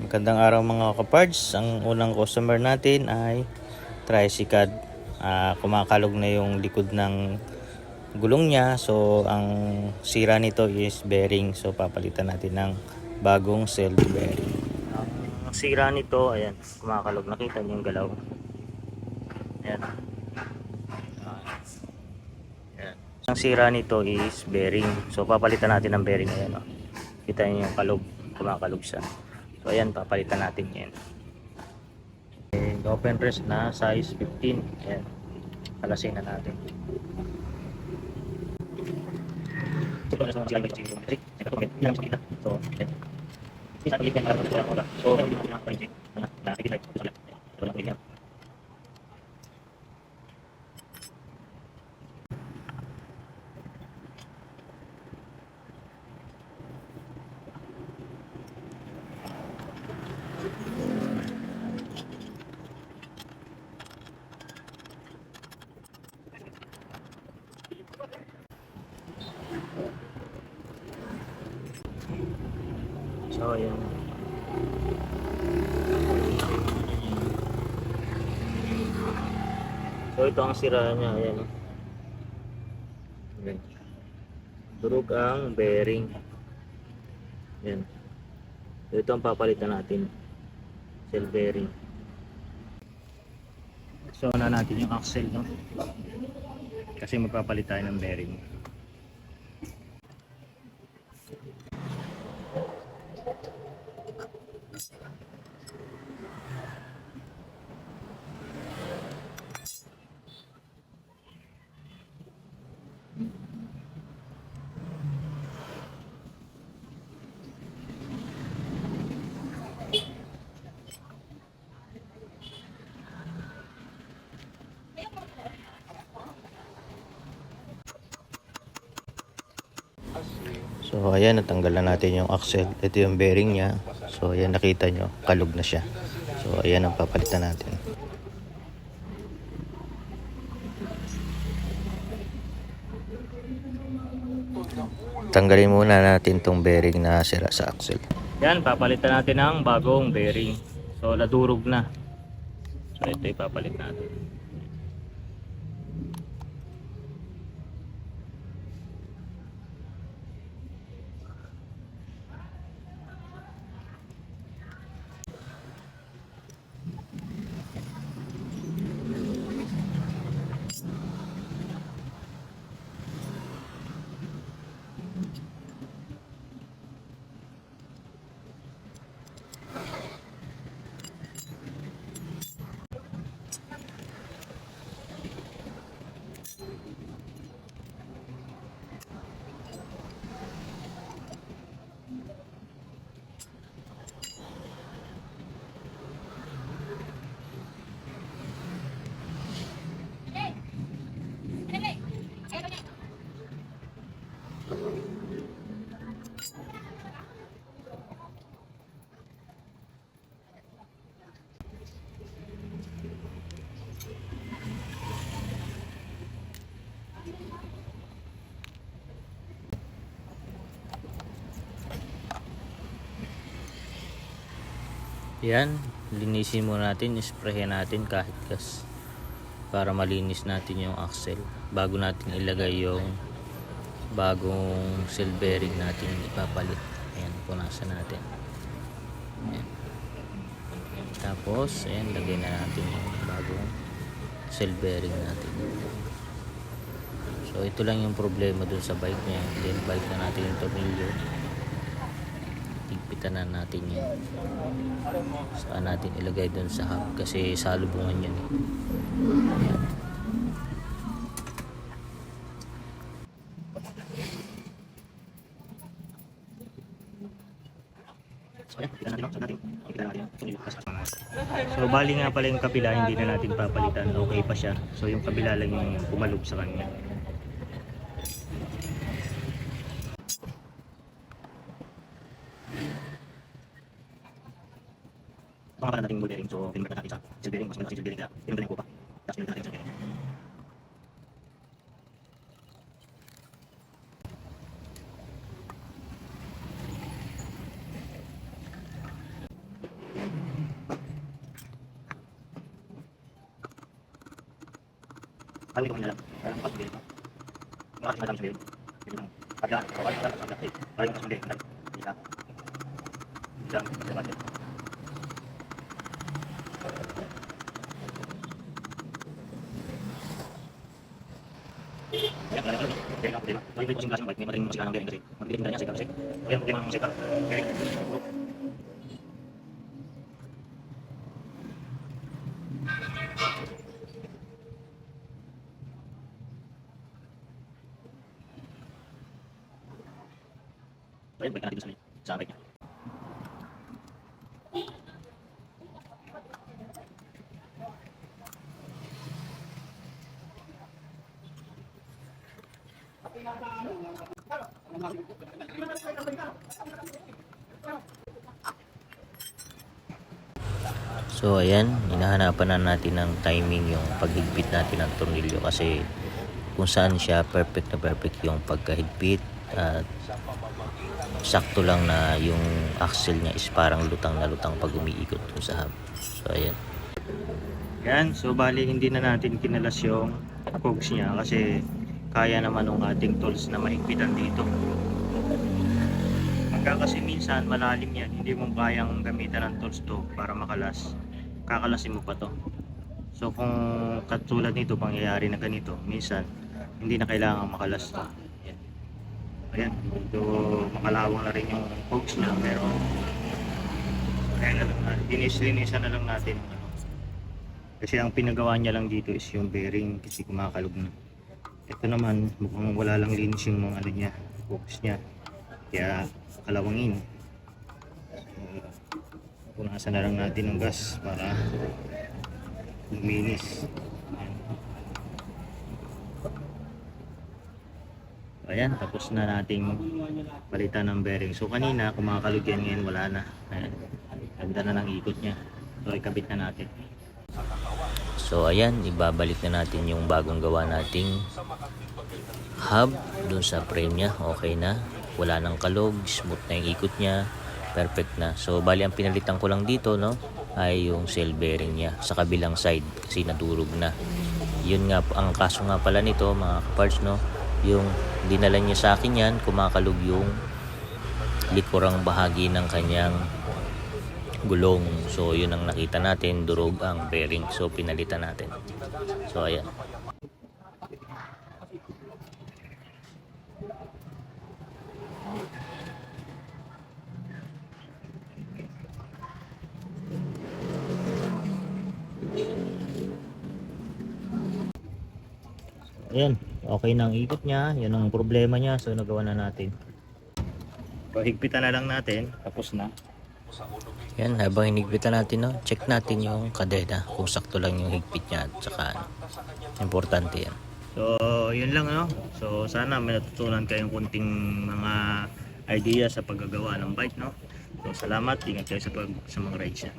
Magandang araw mga kapards. Ang unang customer natin ay tricycad. Kumakalog na yung likod ng gulong niya. So ang sira nito is bearing. So papalitan natin ng bagong self bearing. Ang sira nito, ayan, kumakalog. Nakita niyo yung galaw. Ayan. Ayan. Ang sira nito is bearing. So papalitan natin ng bearing. Ayan, oh. Kita niyo yung kalog. Kumakalog siya. So ayan, papalitan natin yan. Open rest na size 15. Ayan, alasin na natin. So ayan. So ito ang sira niya, ayan. Ayan. Durog ang bearing. Ayan. So ito ang papalitan natin. Cell bearing. So na natin yung axle, no? Kasi magpapalit tayo ng bearing. So ayan, natanggalan natin yung axle. Ito yung bearing niya. So ayan, nakita nyo, kalog na siya. So ayan ang papalitan natin. Tanggalin muna natin tong bearing na sira sa axle. Yan, papalitan natin ng bagong bearing. So nadurog na. So ito ipapalit natin. Yan, linisin muna natin, isprayan natin kahit gas para malinis natin yung axle bago natin ilagay yung bagong cell bearing natin ipapalit. Ayan, punasan natin. Ayan. Tapos ayan, lagay na natin yung bagong cell bearing natin. So ito lang yung problema dun sa bike niya. Then bike na natin yung tornilyo, higpitan na natin yun. Saan natin ilagay dun sa hub kasi salubungan yun eh. Ayan. So bali nga pala yung kapila hindi na natin papalitan, okay pa siya. So yung kabila lang yung pumalog sa kanya. Pangalan natin yung bearing, so pinag natin sa cell bearing, mas malaki cell bearing kaya pinag ko pa. Tapos pinag natin sa bearing. Kami ko lang. Parang pasubili ko. Bakit madami sabihin? Hindi lang. Pagkaan. Bakit lang sa pagkaan. Bakit mas hindi. Hindi lang. Hindi lang. Hindi lang. Kaya pala ito. Kaya ako diba? May kasing klaseng bike. May madaling masika ng bearing kasi. Magbitin na niya sa kasi. Kaya problema ng masika. Bearing. Ayun, balik natin sa bike niya. So ayan, hinahanapan na natin ng timing yung paghigpit natin ng tornilyo kasi kung saan siya perfect na perfect yung pagkahigpit at sakto lang na yung axle niya is parang lutang na lutang pag umiikot dun sa hub. So ayan. Yan, so bali hindi na natin kinalas yung cogs niya kasi kaya naman ng ating tools na mahigpitan dito. Kasi minsan malalim yan, hindi mo kayang gamitan ng tools to para makalas, kakalasin mo pa to. So kung katulad nito pangyayari na ganito, minsan hindi na kailangan makalas to. Ayan, ayan, so makalawang na rin yung cogs niya, pero kaya linisan na lang natin kasi ang pinagawa niya lang dito is yung bearing kasi kumakalog na. Ito naman mukhang wala lang linis yung mga ano niya, cogs niya, kaya kalawangin. So, punasan na lang natin ng gas para luminis. Ayan, tapos na nating palitan ng bearing. So kanina kumakalog yan, ngayon wala na. Ayan, ganda na ng ikot niya. So ikabit na natin. So ayan, ibabalik na natin yung bagong gawa nating hub dun sa frame niya. Okay na, wala nang kalog, smooth na yung ikot niya, perfect na. So bali ang pinalitan ko lang dito no ay yung cell bearing niya sa kabilang side kasi nadurog na. Yun nga ang kaso nga pala nito mga parts no, yung dinala niya sa akin yan, kumakalog yung likurang bahagi ng kanyang gulong. So yun ang nakita natin, durog ang bearing, so pinalitan natin. So ayan. Ayan, okay na ang ikot niya, yun ang problema niya, so nagawa na natin. So higpitan na lang natin, tapos na. Yan, habang hinigpitan natin, no, check natin yung kadena kung sakto lang yung higpit niya at saka importante yan. So yun lang no. So sana may natutunan kayong kunting mga idea sa paggagawa ng bike no. So salamat, ingat kayo sa mga rides niya.